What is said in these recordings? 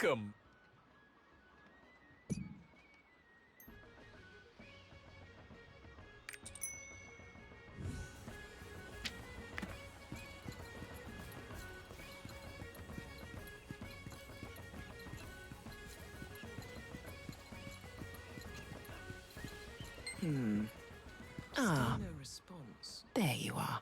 welcome. Ah, No response. there you are.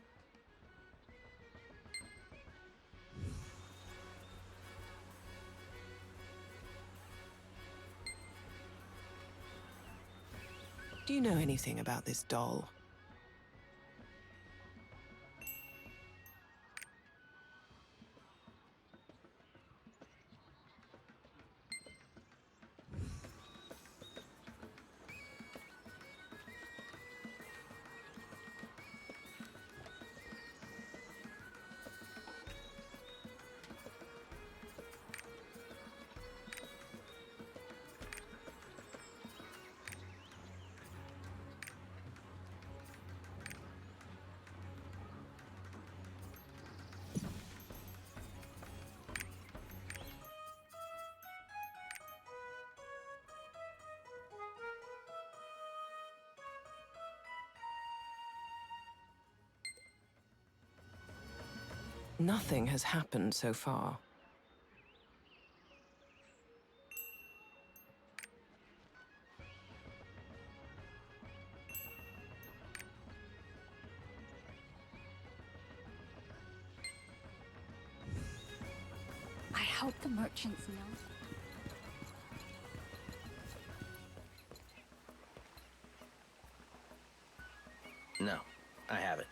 Do you know anything about this doll? Nothing has happened so far. I hope the merchants know. No, I haven't.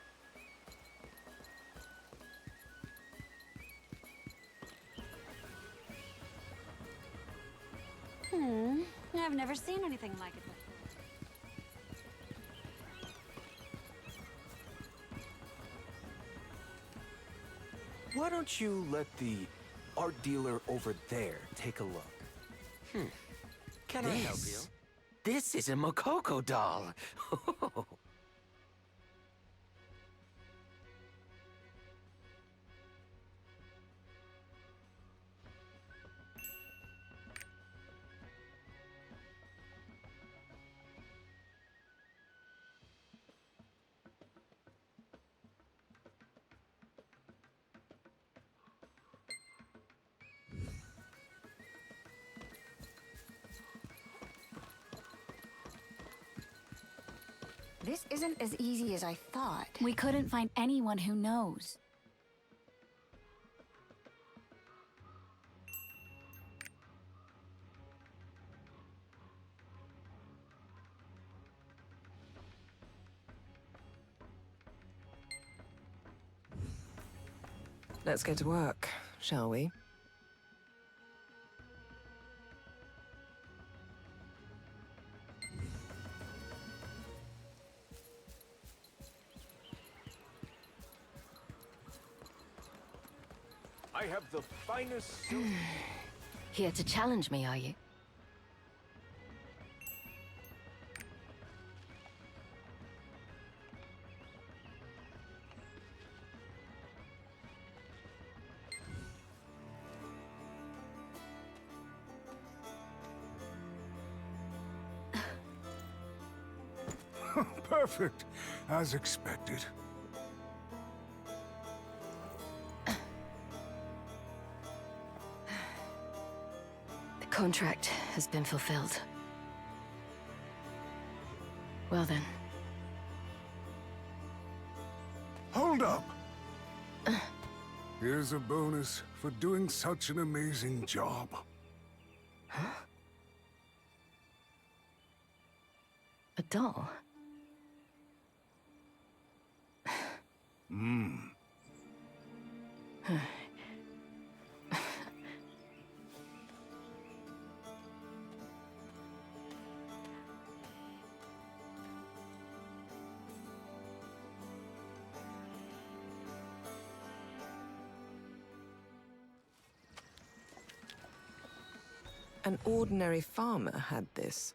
I've never seen anything like it before. Why don't you let the art dealer over there take a look? Can I help you? This is a Mokoko doll. This isn't as easy as I thought. We couldn't find anyone who knows. Let's get to work, shall we? I have the finest silk. Here to challenge me, are you? Perfect, as expected. The contract has been fulfilled. Well then. Hold up! Here's a bonus for doing such an amazing job. A doll? An ordinary farmer had this.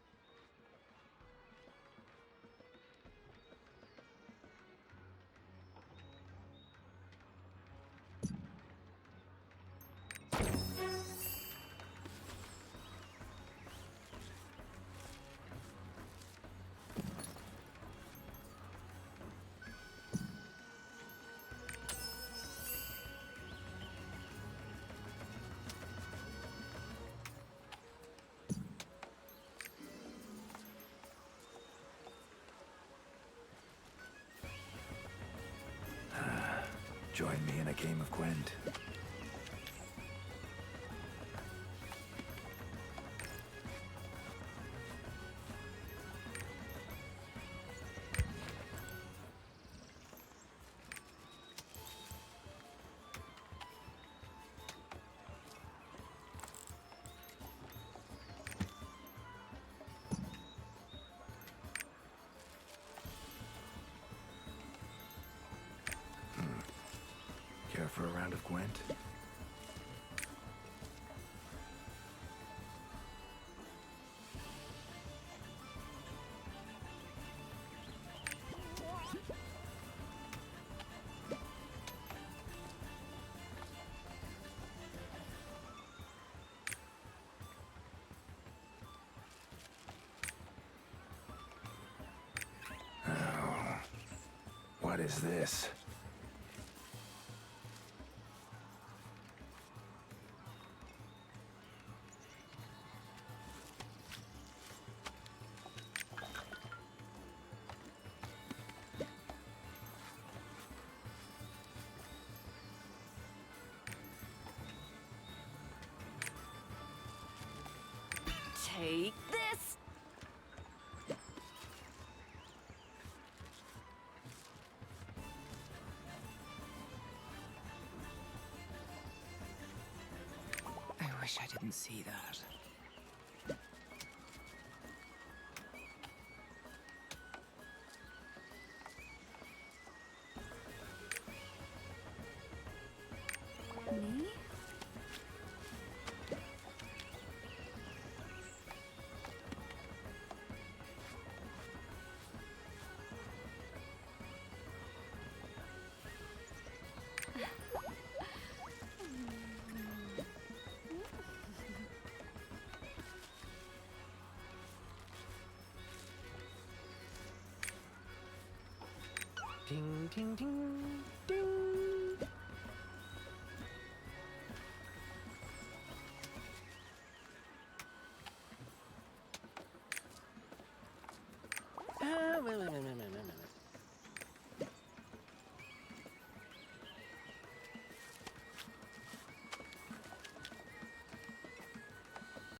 Join me in a game of Gwent. Care for a round of Gwent? Oh, what is this? Take this! I wish I didn't see that. Me? Ding, ding, ding, ding.